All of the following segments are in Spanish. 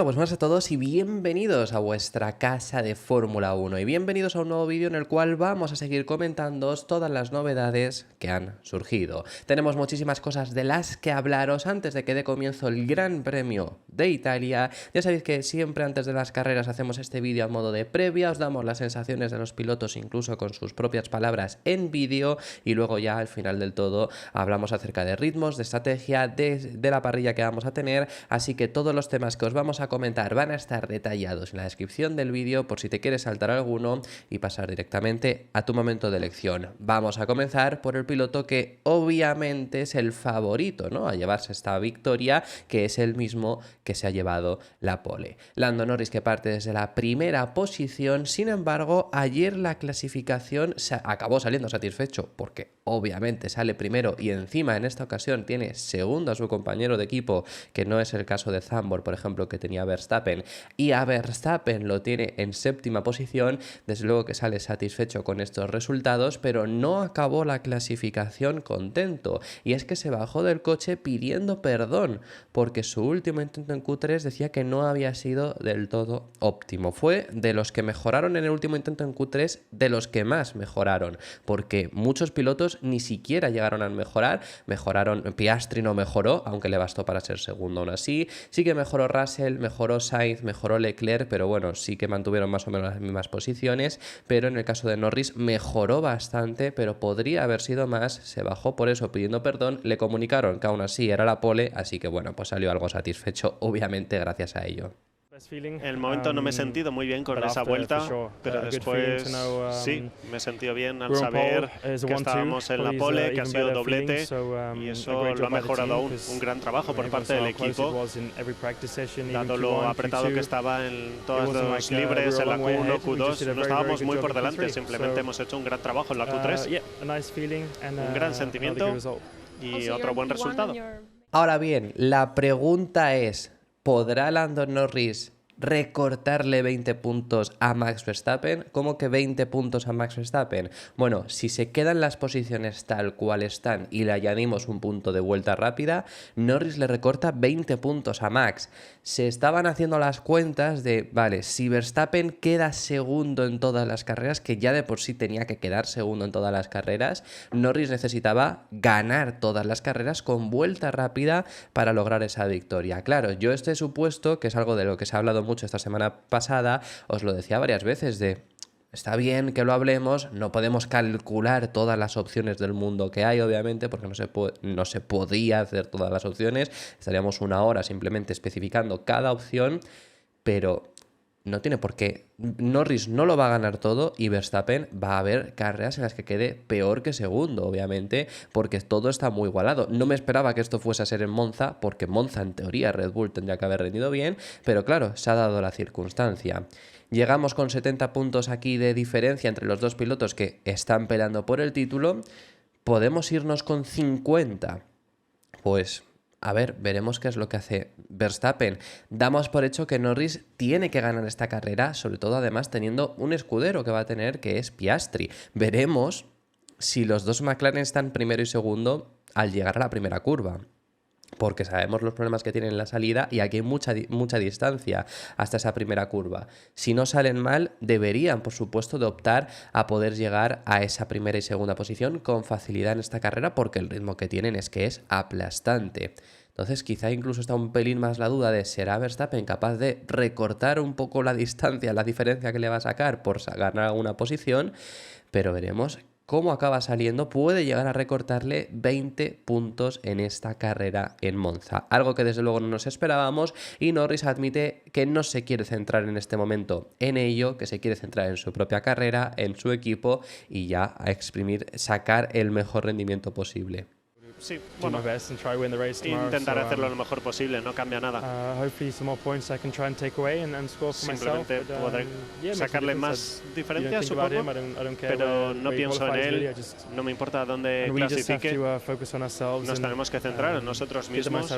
Bueno, pues buenas a todos y bienvenidos a vuestra casa de Fórmula 1 y bienvenidos a un nuevo vídeo en el cual vamos a seguir comentándoos todas las novedades que han surgido. Tenemos muchísimas cosas de las que hablaros antes de que dé comienzo el Gran Premio de Italia. Ya sabéis que siempre antes de las carreras hacemos este vídeo a modo de previa, os damos las sensaciones de los pilotos incluso con sus propias palabras en vídeo y luego ya al final del todo hablamos acerca de ritmos, de estrategia, de la parrilla que vamos a tener, así que todos los temas que os vamos a comentar van a estar detallados en la descripción del vídeo por si te quieres saltar alguno y pasar directamente a tu momento de elección. Vamos a comenzar por el piloto que obviamente es el favorito, ¿no?, a llevarse esta victoria, que es el mismo que se ha llevado la pole. Lando Norris, que parte desde la primera posición. Sin embargo, ayer la clasificación acabó saliendo satisfecho porque obviamente sale primero y encima en esta ocasión tiene segundo a su compañero de equipo, que no es el caso de Zandvoort, por ejemplo, que tenía Verstappen, y a Verstappen lo tiene en séptima posición. Desde luego que sale satisfecho con estos resultados, pero no acabó la clasificación contento, y es que se bajó del coche pidiendo perdón porque su último intento en Q3 decía que no había sido del todo óptimo. Fue de los que mejoraron en el último intento en Q3, de los que más mejoraron, porque muchos pilotos ni siquiera llegaron a mejorar. Piastri no mejoró, aunque le bastó para ser segundo. Aún así, sí que mejoró Russell, mejoró Sainz, mejoró Leclerc, pero bueno, sí que mantuvieron más o menos las mismas posiciones. Pero en el caso de Norris mejoró bastante, pero podría haber sido más. Se bajó por eso pidiendo perdón. Le comunicaron que aún así era la pole, así que bueno, pues salió algo satisfecho, obviamente gracias a ello. En el momento no me he sentido muy bien con esa vuelta, pero después sí, me he sentido bien al saber que estábamos en la pole, que ha sido doblete, y eso lo ha mejorado aún. Un gran trabajo por parte del equipo, dado lo apretado que estaba en todos los libres, en la Q1, Q2. No estábamos muy por delante, simplemente hemos hecho un gran trabajo en la Q3, un gran sentimiento y otro buen resultado. Ahora bien, la pregunta es: ¿podrá Lando Norris recortarle 20 puntos a Max Verstappen? ¿Cómo que 20 puntos a Max Verstappen? Bueno, si se quedan las posiciones tal cual están y le añadimos un punto de vuelta rápida, Norris le recorta 20 puntos a Max. Se estaban haciendo las cuentas de, vale, si Verstappen queda segundo en todas las carreras, que ya de por sí tenía que quedar segundo en todas las carreras, Norris necesitaba ganar todas las carreras con vuelta rápida para lograr esa victoria. Claro, yo este supuesto, que es algo de lo que se ha hablado mucho esta semana pasada, os lo decía varias veces de: está bien que lo hablemos, no podemos calcular todas las opciones del mundo que hay, obviamente, porque no se podía hacer todas las opciones, estaríamos una hora simplemente especificando cada opción, pero no tiene por qué. Norris no lo va a ganar todo y Verstappen va a haber carreras en las que quede peor que segundo, obviamente, porque todo está muy igualado. No me esperaba que esto fuese a ser en Monza, porque Monza en teoría Red Bull tendría que haber rendido bien, pero claro, se ha dado la circunstancia. Llegamos con 70 puntos aquí de diferencia entre los dos pilotos que están peleando por el título. ¿Podemos irnos con 50? Pues a ver, veremos qué es lo que hace Verstappen. Damos por hecho que Norris tiene que ganar esta carrera, sobre todo además teniendo un escudero que va a tener, que es Piastri. Veremos si los dos McLaren están primero y segundo al llegar a la primera curva, porque sabemos los problemas que tienen en la salida y aquí hay mucha distancia hasta esa primera curva. Si no salen mal, deberían, por supuesto, de optar a poder llegar a esa primera y segunda posición con facilidad en esta carrera, porque el ritmo que tienen es que es aplastante. Entonces quizá incluso está un pelín más la duda de: ¿será Verstappen capaz de recortar un poco la distancia, la diferencia que le va a sacar por ganar alguna posición? Pero veremos cómo acaba saliendo. Puede llegar a recortarle 20 puntos en esta carrera en Monza, algo que desde luego no nos esperábamos, y Norris admite que no se quiere centrar en este momento en ello, que se quiere centrar en su propia carrera, en su equipo y ya a exprimir, sacar el mejor rendimiento posible. Sí, bueno, intentaré hacerlo lo mejor posible, no cambia nada. Simplemente podré sacarle más diferencias, supongo, pero no pienso en él, no me importa dónde clasifique. Nos tenemos que centrar en nosotros mismos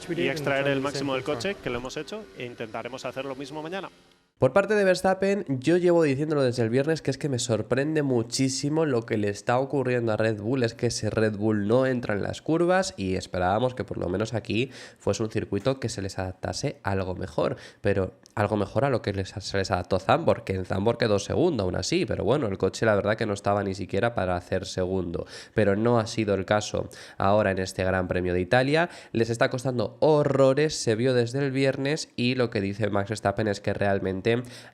y extraer el máximo del coche, que lo hemos hecho, e intentaremos hacer lo mismo mañana. Por parte de Verstappen, yo llevo diciéndolo desde el viernes que es que me sorprende muchísimo lo que le está ocurriendo a Red Bull, es que ese Red Bull no entra en las curvas y esperábamos que por lo menos aquí fuese un circuito que se les adaptase algo mejor, pero algo mejor a lo que se les adaptó Zandvoort, que en Zandvoort quedó segundo aún así, pero bueno, el coche la verdad que no estaba ni siquiera para hacer segundo, pero no ha sido el caso ahora en este Gran Premio de Italia, les está costando horrores, se vio desde el viernes y lo que dice Max Verstappen es que realmente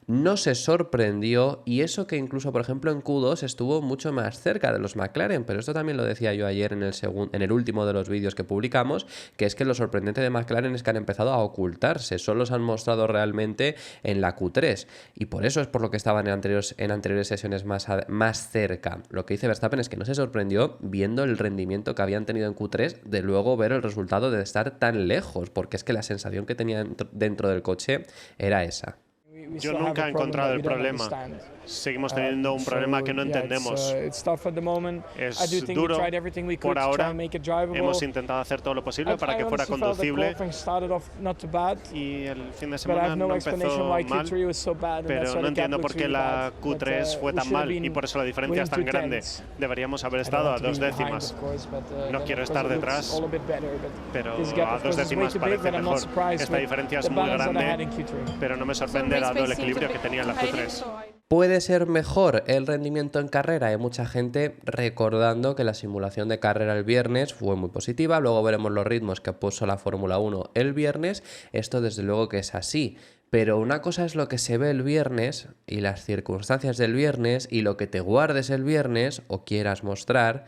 no se sorprendió y eso que incluso por ejemplo en Q2 estuvo mucho más cerca de los McLaren, pero esto también lo decía yo ayer en el último de los vídeos que publicamos, que es que lo sorprendente de McLaren es que han empezado a ocultarse, solo se han mostrado realmente en la Q3 y por eso es por lo que estaban en anteriores sesiones más cerca. Lo que dice Verstappen es que no se sorprendió viendo el rendimiento que habían tenido en Q3 de luego ver el resultado de estar tan lejos, porque es que la sensación que tenía dentro del coche era esa. Yo nunca he encontrado el problema. Seguimos teniendo un problema que no entendemos. Es duro. Por ahora hemos intentado hacer todo lo posible para que fuera conducible y el fin de semana no empezó mal, pero no entiendo por qué la Q3 fue tan mal y por eso la diferencia es tan grande. Deberíamos haber estado a 2 décimas. No quiero estar detrás, pero a 2 décimas parece mejor. Esta diferencia es muy grande, pero no me sorprende dado el equilibrio que tenía en la Q3. ¿Puede ser mejor el rendimiento en carrera? Hay mucha gente recordando que la simulación de carrera el viernes fue muy positiva, luego veremos los ritmos que puso la Fórmula 1 el viernes, esto desde luego que es así, pero una cosa es lo que se ve el viernes y las circunstancias del viernes y lo que te guardes el viernes o quieras mostrar.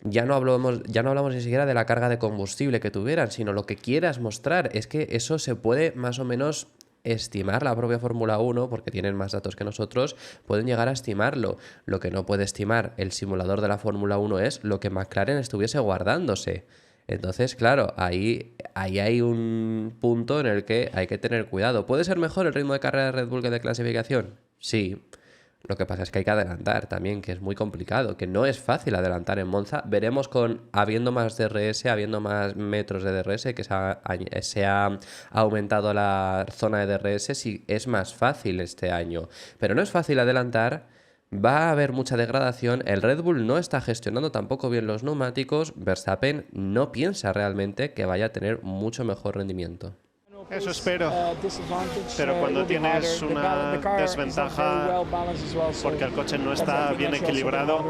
Ya no hablamos ni siquiera de la carga de combustible que tuvieran, sino lo que quieras mostrar, es que eso se puede más o menos estimar la propia Fórmula 1, porque tienen más datos que nosotros, pueden llegar a estimarlo. Lo que no puede estimar el simulador de la Fórmula 1 es lo que McLaren estuviese guardándose. Entonces, claro, ahí hay un punto en el que hay que tener cuidado. ¿Puede ser mejor el ritmo de carrera de Red Bull que de clasificación? Sí. Lo que pasa es que hay que adelantar también, que es muy complicado, que no es fácil adelantar en Monza. Veremos habiendo más DRS, habiendo más metros de DRS, que se ha aumentado la zona de DRS, si es más fácil este año. Pero no es fácil adelantar, va a haber mucha degradación, el Red Bull no está gestionando tampoco bien los neumáticos, Verstappen no piensa realmente que vaya a tener mucho mejor rendimiento. Eso espero, pero cuando tienes una desventaja porque el coche no está bien equilibrado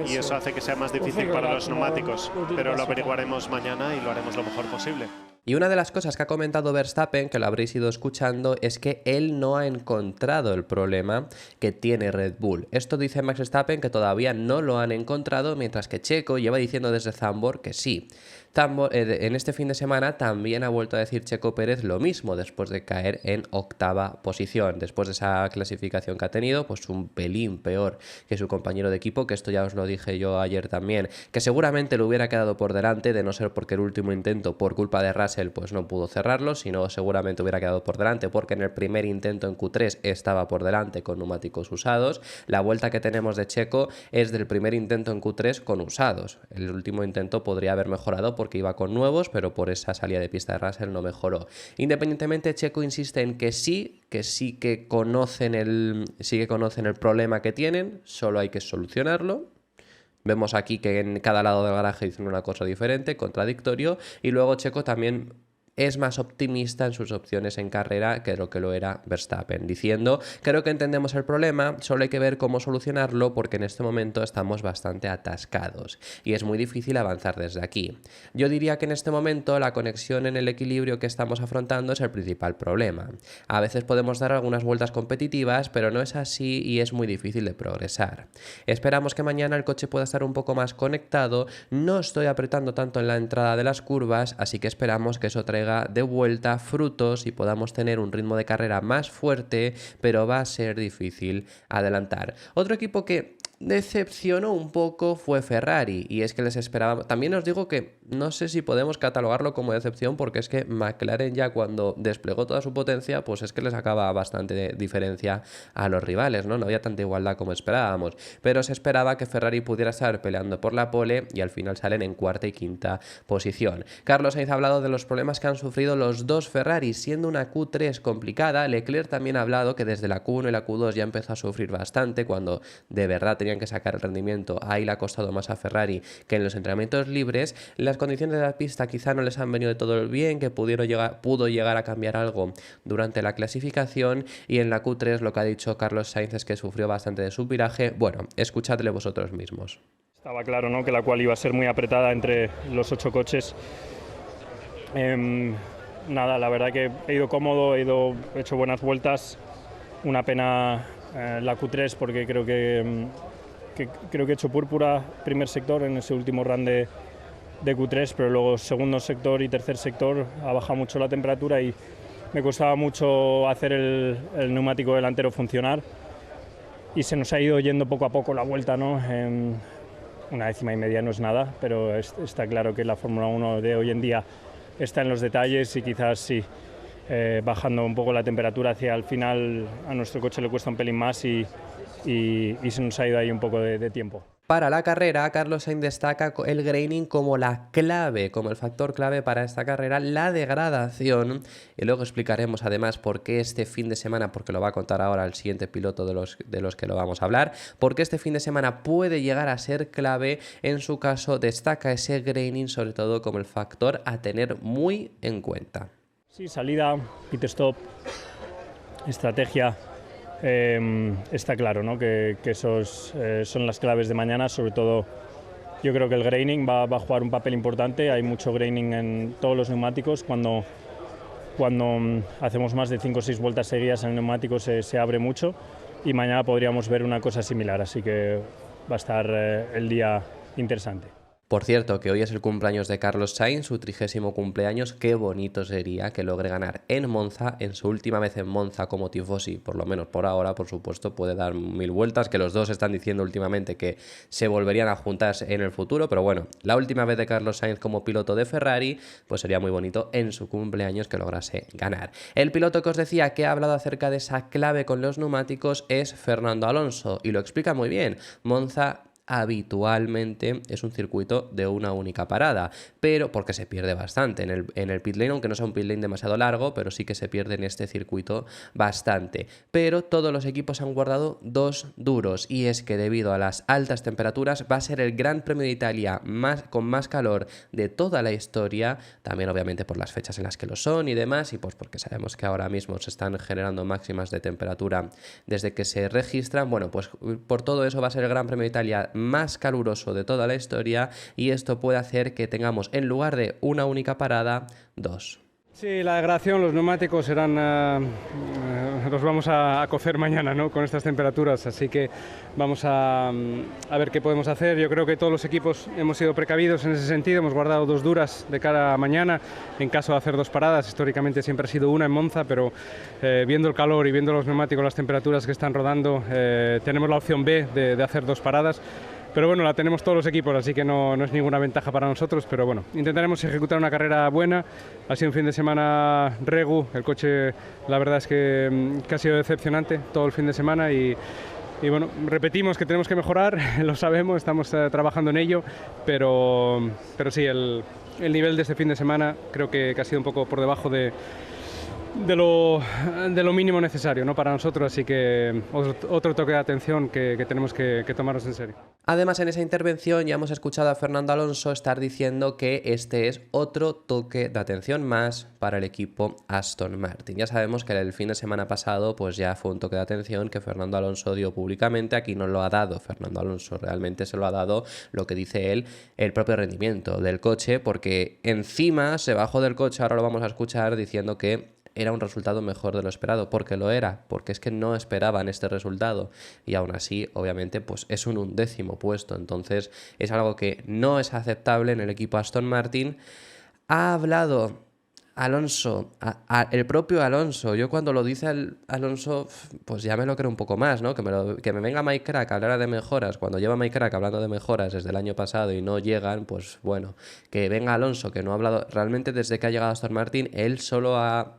y eso hace que sea más difícil para los neumáticos, pero lo averiguaremos mañana y lo haremos lo mejor posible. Y una de las cosas que ha comentado Verstappen, que lo habréis ido escuchando, es que él no ha encontrado el problema que tiene Red Bull. Esto dice Max Verstappen que todavía no lo han encontrado, mientras que Checo lleva diciendo desde Zandvoort que sí. En este fin de semana también ha vuelto a decir Checo Pérez lo mismo, después de caer en 8ª posición. Después de esa clasificación que ha tenido, pues un pelín peor que su compañero de equipo, que esto ya os lo dije yo ayer también, que seguramente lo hubiera quedado por delante, de no ser porque el último intento, por culpa de Russell, pues no pudo cerrarlo, sino seguramente hubiera quedado por delante, porque en el primer intento en Q3 estaba por delante con neumáticos usados. La vuelta que tenemos de Checo es del primer intento en Q3 con usados. El último intento podría haber mejorado porque iba con nuevos, pero por esa salida de pista de Russell no mejoró. Independientemente, Checo insiste en que sí que conocen el problema que tienen, solo hay que solucionarlo. Vemos aquí que en cada lado del garaje dicen una cosa diferente, contradictorio, y luego Checo también es más optimista en sus opciones en carrera que lo era Verstappen, diciendo: creo que entendemos el problema, solo hay que ver cómo solucionarlo porque en este momento estamos bastante atascados y es muy difícil avanzar desde aquí. Yo diría que en este momento la conexión en el equilibrio que estamos afrontando es el principal problema. A veces podemos dar algunas vueltas competitivas, pero no es así y es muy difícil de progresar. Esperamos que mañana el coche pueda estar un poco más conectado, no estoy apretando tanto en la entrada de las curvas, así que esperamos que eso traiga de vuelta frutos y podamos tener un ritmo de carrera más fuerte, pero va a ser difícil adelantar. Otro equipo que decepcionó un poco fue Ferrari, y es que les esperaba. También os digo que no sé si podemos catalogarlo como decepción, porque es que McLaren ya cuando desplegó toda su potencia, pues es que le sacaba bastante diferencia a los rivales, ¿no? No había tanta igualdad como esperábamos, pero se esperaba que Ferrari pudiera estar peleando por la pole y al final salen en cuarta y quinta posición. Carlos Sainz ha hablado de los problemas que han sufrido los dos Ferrari, siendo una Q3 complicada. Leclerc también ha hablado que desde la Q1 y la Q2 ya empezó a sufrir bastante, cuando de verdad tenían que sacar el rendimiento. Ahí le ha costado más a Ferrari que en los entrenamientos libres. Las condiciones de la pista quizá no les han venido de todo el bien, que pudo llegar a cambiar algo durante la clasificación, y en la Q3 lo que ha dicho Carlos Sainz es que sufrió bastante de su viraje. Bueno, escuchadle vosotros mismos. Estaba claro, ¿no?, que la cual iba a ser muy apretada entre los 8 coches. Nada, la verdad que he ido cómodo, he hecho buenas vueltas. Una pena la Q3 porque creo que he hecho púrpura primer sector en ese último run de Q3, pero luego segundo sector y tercer sector ha bajado mucho la temperatura y me costaba mucho hacer el neumático delantero funcionar y se nos ha ido yendo poco a poco la vuelta, ¿no? Una décima y media no es nada, pero está claro que la Fórmula 1 de hoy en día está en los detalles y quizás sí, bajando un poco la temperatura hacia el final a nuestro coche le cuesta un pelín más y se nos ha ido ahí un poco de tiempo. Para la carrera, Carlos Sainz destaca el graining como la clave, como el factor clave para esta carrera, la degradación, y luego explicaremos además por qué este fin de semana, porque lo va a contar ahora el siguiente piloto de los que lo vamos a hablar, porque este fin de semana puede llegar a ser clave. En su caso destaca ese graining sobre todo como el factor a tener muy en cuenta. Sí, salida, pit stop, estrategia. Está claro, ¿no?, que esos son las claves de mañana. Sobre todo yo creo que el graining va a jugar un papel importante. Hay mucho graining en todos los neumáticos. Cuando hacemos más de 5 o 6 vueltas seguidas en el neumático se abre mucho y mañana podríamos ver una cosa similar, así que va a estar el día interesante. Por cierto, que hoy es el cumpleaños de Carlos Sainz, su 30º cumpleaños. Qué bonito sería que logre ganar en Monza, en su última vez en Monza como tifosi, por lo menos por ahora. Por supuesto, puede dar 1000 vueltas, que los dos están diciendo últimamente que se volverían a juntar en el futuro, pero bueno, la última vez de Carlos Sainz como piloto de Ferrari, pues sería muy bonito en su cumpleaños que lograse ganar. El piloto que os decía que ha hablado acerca de esa clave con los neumáticos es Fernando Alonso, y lo explica muy bien. Monza habitualmente es un circuito de una única parada, pero porque se pierde bastante en el pit lane, aunque no sea un pit lane demasiado largo, pero sí que se pierde en este circuito bastante. Pero todos los equipos han guardado dos duros, y es que debido a las altas temperaturas va a ser el Gran Premio de Italia con más calor de toda la historia, también obviamente por las fechas en las que lo son y demás, y pues porque sabemos que ahora mismo se están generando máximas de temperatura desde que se registran. Bueno, pues por todo eso va a ser el Gran Premio de Italia más caluroso de toda la historia, y esto puede hacer que tengamos en lugar de una única parada, dos. Sí, la degradación, los neumáticos los vamos a cocer mañana, ¿no?, con estas temperaturas, así que vamos a ver qué podemos hacer. Yo creo que todos los equipos hemos sido precavidos en ese sentido, hemos guardado dos duras de cara a mañana en caso de hacer dos paradas. Históricamente siempre ha sido una en Monza, pero viendo el calor y viendo los neumáticos, las temperaturas que están rodando, tenemos la opción B de hacer dos paradas. Pero bueno, la tenemos todos los equipos, así que no es ninguna ventaja para nosotros, pero bueno, intentaremos ejecutar una carrera buena. Ha sido un fin de semana regu, el coche la verdad es que ha sido decepcionante todo el fin de semana y bueno, repetimos que tenemos que mejorar, lo sabemos, estamos trabajando en ello, pero sí, el nivel de este fin de semana creo que ha sido un poco por debajo de lo mínimo necesario, ¿no?, para nosotros, así que otro toque de atención que tenemos que tomarnos en serio. Además, en esa intervención ya hemos escuchado a Fernando Alonso estar diciendo que este es otro toque de atención más para el equipo Aston Martin. Ya sabemos que el fin de semana pasado pues ya fue un toque de atención que Fernando Alonso dio públicamente. Aquí no lo ha dado Fernando Alonso, realmente se lo ha dado, lo que dice él, el propio rendimiento del coche, porque encima se bajó del coche, ahora lo vamos a escuchar, diciendo que era un resultado mejor de lo esperado, porque lo era, porque es que no esperaban este resultado, y aún así, obviamente, pues es un 11º puesto, entonces es algo que no es aceptable en el equipo Aston Martin. Ha hablado Alonso, el propio Alonso, yo cuando lo dice Alonso, pues ya me lo creo un poco más, ¿no? Que me venga Mike Crack a hablar de mejoras, cuando lleva Mike Crack hablando de mejoras desde el año pasado y no llegan, pues bueno, que venga Alonso, que no ha hablado, realmente desde que ha llegado Aston Martin, él solo ha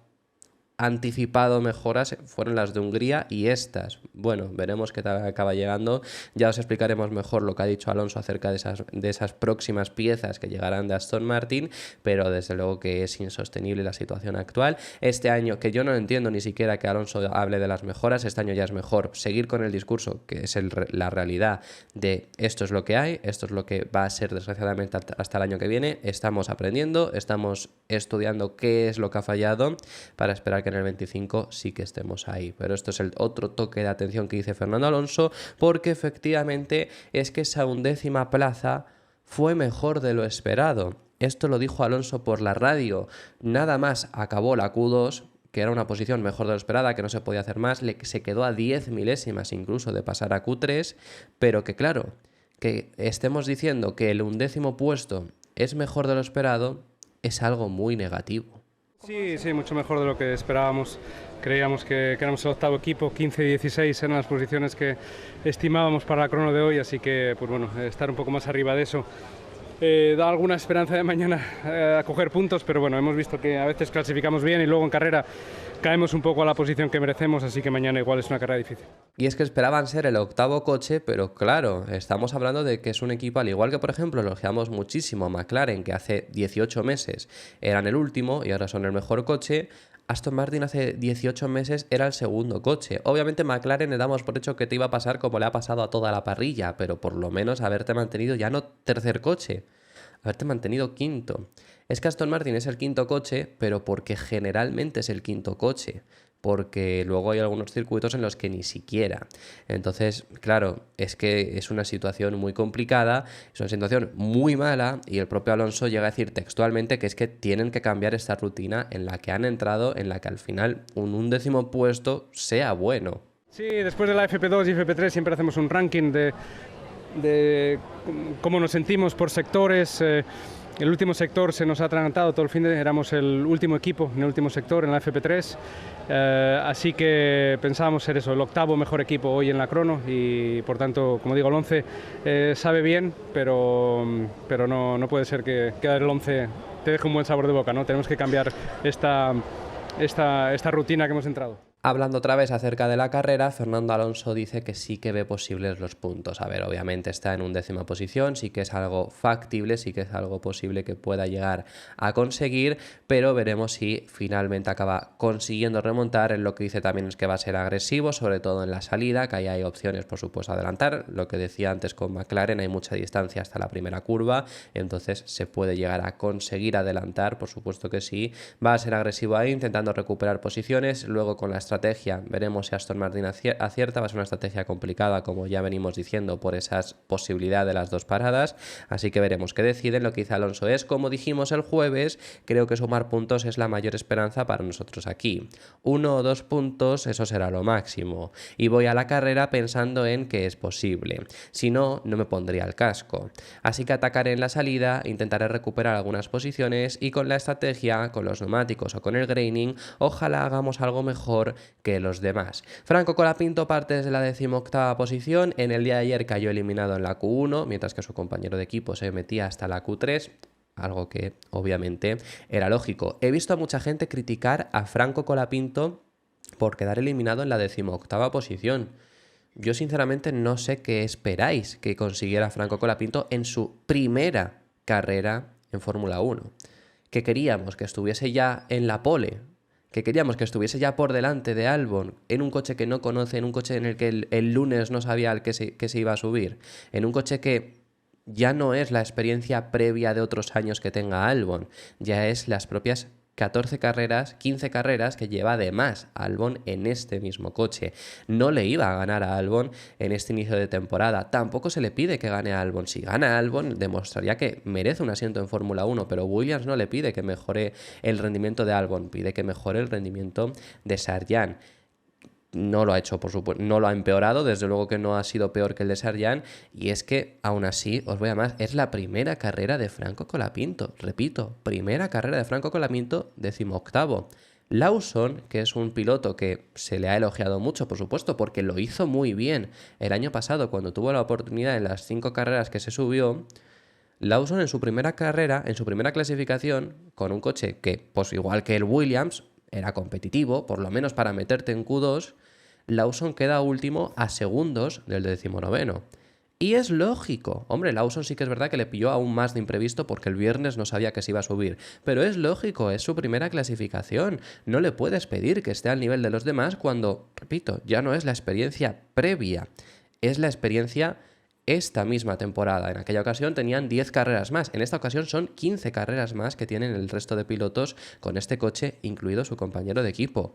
anticipado mejoras, fueron las de Hungría y estas. Bueno, veremos qué tal acaba llegando. Ya os explicaremos mejor lo que ha dicho Alonso acerca de esas próximas piezas que llegarán de Aston Martin, pero desde luego que es insostenible la situación actual. Este año, que yo no entiendo ni siquiera que Alonso hable de las mejoras, este año ya es mejor seguir con el discurso, que es la realidad de esto es lo que hay, esto es lo que va a ser desgraciadamente hasta el año que viene. Estamos aprendiendo, estamos estudiando qué es lo que ha fallado para esperar que en el 25 sí que estemos ahí. Pero esto es el otro toque de atención que dice Fernando Alonso, porque efectivamente es que esa 11ª plaza fue mejor de lo esperado. Esto lo dijo Alonso por la radio. Nada más acabó la Q2, que era una posición mejor de lo esperada, que no se podía hacer más, se quedó a 10 milésimas incluso de pasar a Q3, pero que claro, que estemos diciendo que el 11º puesto es mejor de lo esperado es algo muy negativo. Sí, mucho mejor de lo que esperábamos. Creíamos que éramos el 8º equipo, 15 y 16 eran las posiciones que estimábamos para la crono de hoy, así que pues bueno, estar un poco más arriba de eso da alguna esperanza de mañana a coger puntos, pero bueno, hemos visto que a veces clasificamos bien y luego en carrera caemos un poco a la posición que merecemos, así que mañana igual es una carrera difícil. Y es que esperaban ser el 8º coche, pero claro, estamos hablando de que es un equipo, al igual que por ejemplo elogiamos muchísimo a McLaren, que hace 18 meses eran el último y ahora son el mejor coche. Aston Martin hace 18 meses era el segundo coche. Obviamente McLaren le damos por hecho que te iba a pasar como le ha pasado a toda la parrilla, pero por lo menos haberte mantenido ya no tercer coche, haberte mantenido quinto. Es que Aston Martin es el quinto coche, pero porque generalmente es el quinto coche, porque luego hay algunos circuitos en los que ni siquiera. Entonces, claro, es que es una situación muy complicada, es una situación muy mala y el propio Alonso llega a decir textualmente que es que tienen que cambiar esta rutina en la que han entrado, en la que al final un 11º puesto sea bueno. Sí, después de la FP2 y FP3 siempre hacemos un ranking de cómo nos sentimos por sectores. El último sector se nos ha atragantado todo el fin de, éramos el último equipo en el último sector, en la FP3, así que pensábamos ser eso, el 8º mejor equipo hoy en la crono y por tanto, como digo, el 11 sabe bien, pero no puede ser que quedar el 11 te deje un buen sabor de boca, ¿no? Tenemos que cambiar esta rutina que hemos entrado. Hablando otra vez acerca de la carrera, Fernando Alonso dice que sí que ve posibles los puntos. A ver, obviamente está en 11ª posición, sí que es algo factible, sí que es algo posible que pueda llegar a conseguir, pero veremos si finalmente acaba consiguiendo remontar. En lo que dice también es que va a ser agresivo, sobre todo en la salida, que ahí hay opciones, por supuesto, a adelantar. Lo que decía antes con McLaren, hay mucha distancia hasta la primera curva, entonces se puede llegar a conseguir adelantar, por supuesto que sí. Va a ser agresivo ahí, intentando recuperar posiciones, luego con la estrategia veremos si Aston Martin acierta. Va a ser una estrategia complicada, como ya venimos diciendo, por esas posibilidades de las dos paradas, así que veremos qué deciden. Lo que dice Alonso es, como dijimos el jueves, creo que sumar puntos es la mayor esperanza para nosotros aquí. 1 o 2 puntos, eso será lo máximo, y voy a la carrera pensando en que es posible, si no, no me pondría el casco, así que atacaré en la salida, intentaré recuperar algunas posiciones y con la estrategia, con los neumáticos o con el graining, ojalá hagamos algo mejor que los demás. Franco Colapinto parte desde la 18ª posición, en el día de ayer cayó eliminado en la Q1, mientras que su compañero de equipo se metía hasta la Q3, algo que obviamente era lógico. He visto a mucha gente criticar a Franco Colapinto por quedar eliminado en la 18ª posición. Yo sinceramente no sé qué esperáis que consiguiera Franco Colapinto en su primera carrera en Fórmula 1. ¿Que queríamos que estuviese ya en la pole? ¿Que queríamos que estuviese ya por delante de Albon, en un coche que no conoce, en un coche en el que el lunes no sabía al que se iba a subir, en un coche que ya no es la experiencia previa de otros años que tenga Albon, ya es las propias 14 carreras, 15 carreras que lleva además Albon en este mismo coche? No le iba a ganar a Albon en este inicio de temporada, tampoco se le pide que gane a Albon. Si gana a Albon demostraría que merece un asiento en Fórmula 1, pero Williams no le pide que mejore el rendimiento de Albon, pide que mejore el rendimiento de Sargent. no lo ha hecho, por supuesto, no lo ha empeorado, desde luego que no ha sido peor que el de Sargent, y es que aún así, os voy a más, es la primera carrera de Franco Colapinto, repito, primera carrera de Franco Colapinto, 18º. Lawson, que es un piloto que se le ha elogiado mucho, por supuesto, porque lo hizo muy bien el año pasado cuando tuvo la oportunidad en las 5 carreras que se subió. Lawson en su primera carrera, en su primera clasificación, con un coche que, pues igual que el Williams, era competitivo, por lo menos para meterte en Q2, Lawson queda último a segundos del 19º. Y es lógico. Hombre, Lawson sí que es verdad que le pilló aún más de imprevisto porque el viernes no sabía que se iba a subir. Pero es lógico, es su primera clasificación. No le puedes pedir que esté al nivel de los demás cuando, repito, ya no es la experiencia previa. Es la experiencia esta misma temporada. En aquella ocasión tenían 10 carreras más. En esta ocasión son 15 carreras más que tienen el resto de pilotos con este coche, incluido su compañero de equipo.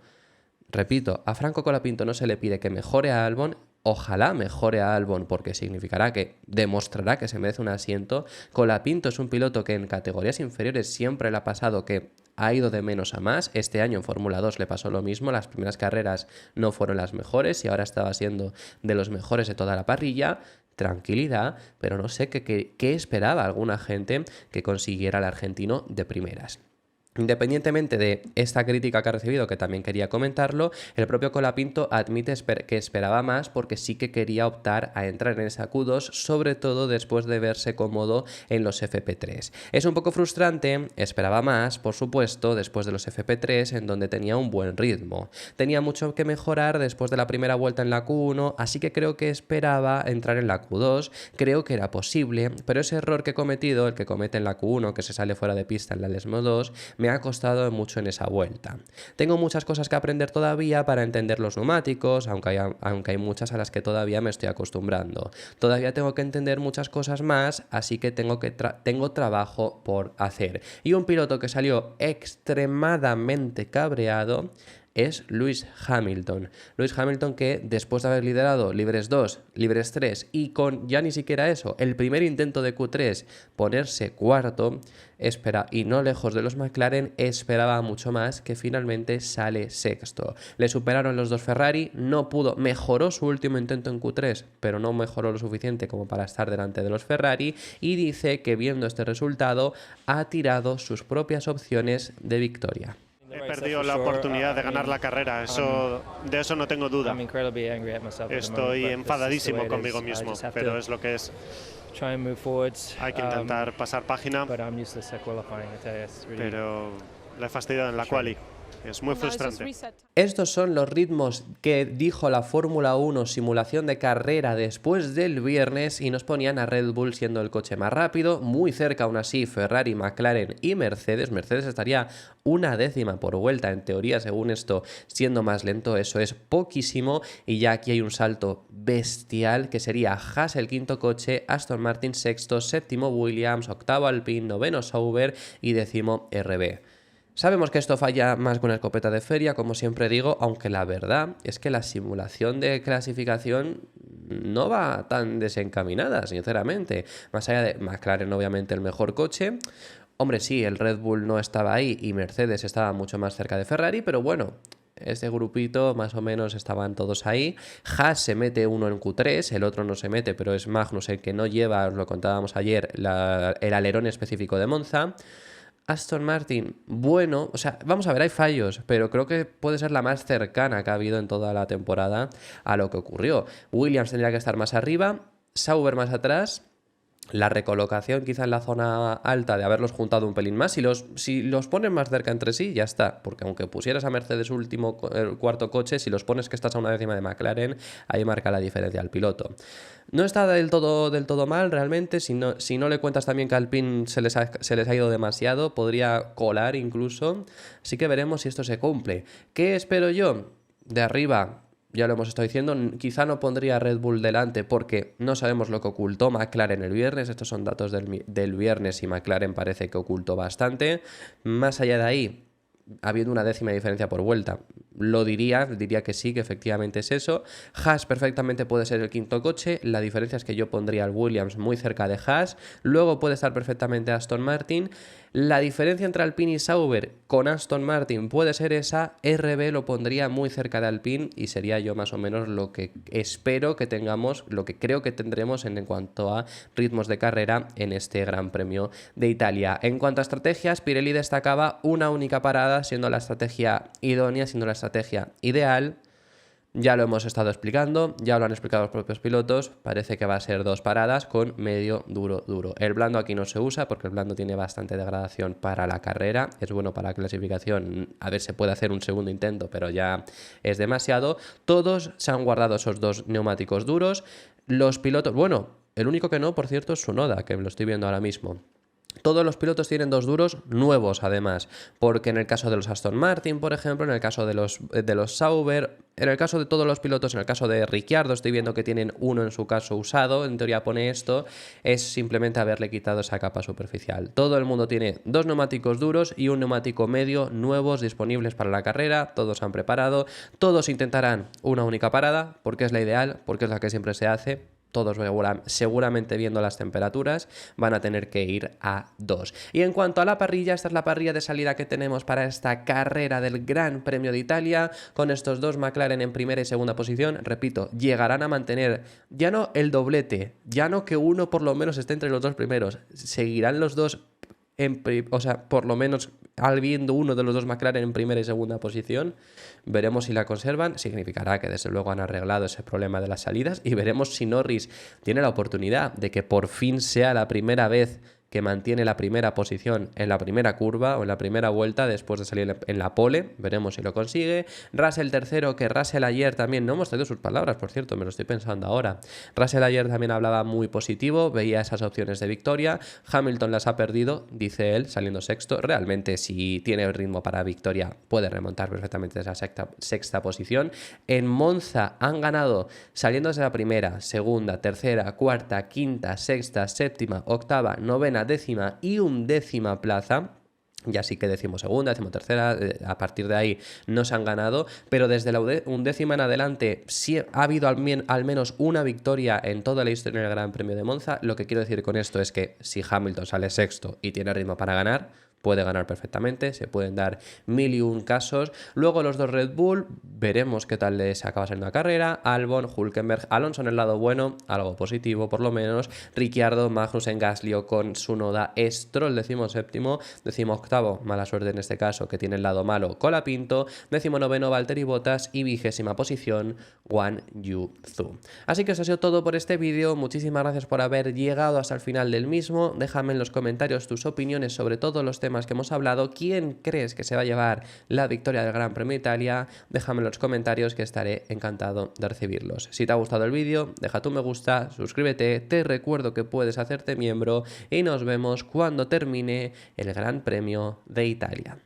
Repito, a Franco Colapinto no se le pide que mejore a Albon. Ojalá mejore a Albon porque significará que demostrará que se merece un asiento. Colapinto es un piloto que en categorías inferiores siempre le ha pasado que ha ido de menos a más. Este año en Fórmula 2 le pasó lo mismo. Las primeras carreras no fueron las mejores y ahora estaba siendo de los mejores de toda la parrilla. Tranquilidad, pero no sé qué esperaba alguna gente que consiguiera el argentino de primeras. Independientemente de esta crítica que ha recibido, que también quería comentarlo, el propio Colapinto admite que esperaba más porque sí que quería optar a entrar en esa Q2, sobre todo después de verse cómodo en los FP3. Es un poco frustrante, esperaba más, por supuesto, después de los FP3, en donde tenía un buen ritmo. Tenía mucho que mejorar después de la primera vuelta en la Q1, así que creo que esperaba entrar en la Q2, creo que era posible, pero ese error que he cometido, el que comete en la Q1, que se sale fuera de pista en la Lesmo 2, me ha costado mucho en esa vuelta. Tengo muchas cosas que aprender todavía para entender los neumáticos, aunque hay muchas a las que todavía me estoy acostumbrando. Todavía tengo que entender muchas cosas más, así que tengo trabajo por hacer. Y un piloto que salió extremadamente cabreado es Lewis Hamilton. Lewis Hamilton que después de haber liderado libres 2, libres 3 y con ya ni siquiera eso, el primer intento de Q3 ponerse cuarto, y no lejos de los McLaren, esperaba mucho más, que finalmente sale sexto. Le superaron los dos Ferrari, no pudo, mejoró su último intento en Q3, pero no mejoró lo suficiente como para estar delante de los Ferrari y dice que viendo este resultado ha tirado sus propias opciones de victoria. He perdido la oportunidad de ganar la carrera, de eso no tengo duda. Estoy enfadadísimo conmigo mismo, pero es lo que es. Hay que intentar pasar página, pero la he fastidiado en la quali. Es muy frustrante. Estos son los ritmos que dijo la Fórmula 1 simulación de carrera después del viernes y nos ponían a Red Bull siendo el coche más rápido, muy cerca aún así Ferrari, McLaren y Mercedes. Mercedes estaría una décima por vuelta, en teoría, según esto, siendo más lento. Eso es poquísimo y ya aquí hay un salto bestial que sería Haas el quinto coche, Aston Martin sexto, séptimo Williams, octavo Alpine, noveno Sauber y décimo RB. Sabemos que esto falla más que una escopeta de feria, como siempre digo, aunque la verdad es que la simulación de clasificación no va tan desencaminada, sinceramente. Más allá de McLaren, obviamente, el mejor coche. Hombre, sí, el Red Bull no estaba ahí y Mercedes estaba mucho más cerca de Ferrari, pero bueno, este grupito más o menos estaban todos ahí. Haas se mete uno en Q3, el otro no se mete, pero es Magnus el que no lleva, os lo contábamos ayer, el alerón específico de Monza. Aston Martin, bueno, o sea, vamos a ver, hay fallos, pero creo que puede ser la más cercana que ha habido en toda la temporada a lo que ocurrió. Williams tendría que estar más arriba, Sauber más atrás. La recolocación quizá en la zona alta de haberlos juntado un pelín más, si los ponen más cerca entre sí, ya está, porque aunque pusieras a Mercedes el cuarto coche, si los pones que estás a una décima de McLaren, ahí marca la diferencia al piloto. No está del todo mal realmente, si no le cuentas también que Alpine se les ha ido demasiado, podría colar incluso, así que veremos si esto se cumple. ¿Qué espero yo? De arriba, ya lo hemos estado diciendo, quizá no pondría a Red Bull delante porque no sabemos lo que ocultó McLaren el viernes. Estos son datos del viernes y McLaren parece que ocultó bastante. Más allá de ahí, habiendo una décima diferencia por vuelta, lo diría que sí, que efectivamente es eso. Haas perfectamente puede ser el quinto coche, la diferencia es que yo pondría al Williams muy cerca de Haas, luego puede estar perfectamente Aston Martin. La diferencia entre Alpine y Sauber con Aston Martin puede ser esa, RB lo pondría muy cerca de Alpine y sería yo más o menos lo que espero que tengamos, lo que creo que tendremos en cuanto a ritmos de carrera en este Gran Premio de Italia. En cuanto a estrategias, Pirelli destacaba una única parada, siendo la estrategia idónea, siendo la estrategia ideal. Ya lo hemos estado explicando, ya lo han explicado los propios pilotos, parece que va a ser 2 paradas con medio, duro, duro. El blando aquí no se usa porque el blando tiene bastante degradación para la carrera, es bueno para la clasificación, a ver, se puede hacer un segundo intento, pero ya es demasiado. Todos se han guardado esos 2 neumáticos duros, los pilotos, bueno, el único que no, por cierto, es Tsunoda, que lo estoy viendo ahora mismo. Todos los pilotos tienen 2 duros nuevos, además, porque en el caso de los Aston Martin, por ejemplo, en el caso de los Sauber, en el caso de todos los pilotos, en el caso de Ricciardo, estoy viendo que tienen uno en su caso usado, en teoría pone esto, es simplemente haberle quitado esa capa superficial. Todo el mundo tiene 2 neumáticos duros y un neumático medio nuevos disponibles para la carrera, todos han preparado, todos intentarán una única parada, porque es la ideal, porque es la que siempre se hace. Todos seguramente viendo las temperaturas van a tener que ir a 2. Y en cuanto a la parrilla, esta es la parrilla de salida que tenemos para esta carrera del Gran Premio de Italia, con estos 2 McLaren en primera y segunda posición. Repito, llegarán a mantener ya no el doblete, ya no que uno por lo menos esté entre los 2 primeros, seguirán los 2 o sea, por lo menos habiendo uno de los 2 McLaren en primera y segunda posición. Veremos si la conservan, significará que desde luego han arreglado ese problema de las salidas y veremos si Norris tiene la oportunidad de que por fin sea la primera vez que mantiene la primera posición en la primera curva o en la primera vuelta después de salir en la pole. Veremos si lo consigue. Russell tercero, que Russell ayer también, no hemos traído sus palabras, por cierto, me lo estoy pensando ahora. Russell ayer también hablaba muy positivo, veía esas opciones de victoria. Hamilton las ha perdido, dice él, saliendo sexto. Realmente, si tiene el ritmo para victoria, puede remontar perfectamente esa sexta posición. En Monza han ganado saliendo desde la primera, segunda, tercera, cuarta, quinta, sexta, séptima, octava, novena, décima y undécima plaza. Ya sí que decimosegunda, decimotercera, a partir de ahí no se han ganado, pero desde la undécima en adelante sí ha habido al menos una victoria en toda la historia del Gran Premio de Monza. Lo que quiero decir con esto es que si Hamilton sale sexto y tiene ritmo para ganar, puede ganar perfectamente, se pueden dar 1001 casos. Luego los 2 Red Bull, veremos qué tal les acaba saliendo la carrera. Albon, Hülkenberg, Alonso en el lado bueno, algo positivo por lo menos. Ricciardo, Magnussen, Gasly, con Tsunoda, Stroll, 17º, 18º, mala suerte en este caso, que tiene el lado malo, Colapinto, 19º, Valtteri Bottas y 20ª posición, Guan Yu Zhou. Así que eso ha sido todo por este vídeo. Muchísimas gracias por haber llegado hasta el final del mismo. Déjame en los comentarios tus opiniones sobre todos los temas que hemos hablado. ¿Quién crees que se va a llevar la victoria del Gran Premio de Italia? Déjame en los comentarios, que estaré encantado de recibirlos. Si te ha gustado el vídeo, deja tu me gusta, suscríbete, te recuerdo que puedes hacerte miembro y nos vemos cuando termine el Gran Premio de Italia.